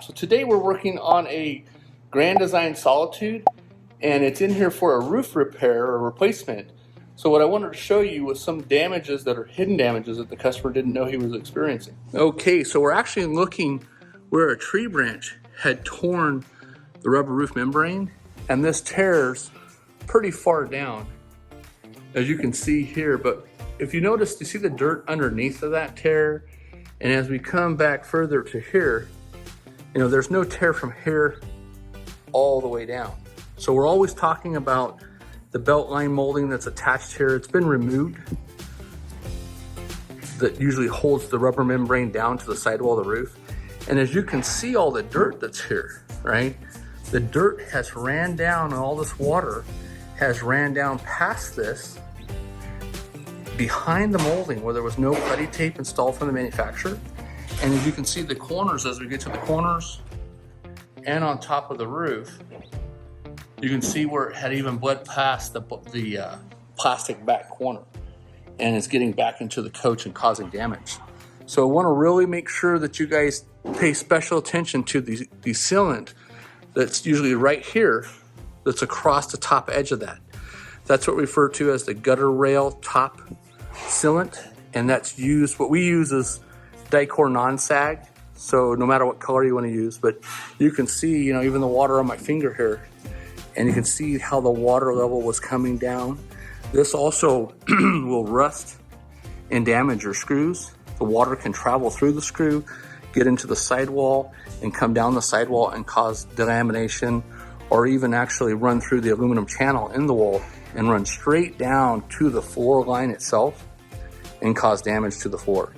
So today we're working on a Grand Design Solitude, and it's in here for a roof repair or replacement. So what I wanted to show you was some damages that are hidden damages that the customer didn't know he was experiencing. Okay, so we're actually looking where a tree branch had torn the rubber roof membrane, and this tears pretty far down, as you can see here. But if you notice, you see the dirt underneath of that tear, and as we come back further to here, you know, there's no tear from here all the way down. So we're always talking about the belt line molding that's attached here. It's been removed. That usually holds the rubber membrane down to the sidewall of the roof. And as you can see, all the dirt that's here, right? The dirt has ran down, and all this water has ran down past this, behind the molding where there was no putty tape installed from the manufacturer. And as you can see, the corners, as we get to the corners and on top of the roof, you can see where it had even bled past the plastic back corner, and it's getting back into the coach and causing damage. So I want to really make sure that you guys pay special attention to the sealant that's usually right here, that's across the top edge of that. That's what we refer to as the gutter rail top sealant, and that's used, what we use is Dicor non-sag, so no matter what color you want to use. But you can see, you know, even the water on my finger here, and you can see how the water level was coming down. This also will rust and damage your screws. The water can travel through the screw, get into the sidewall, and come down the sidewall and cause delamination, or even actually run through the aluminum channel in the wall and run straight down to the floor line itself and cause damage to the floor.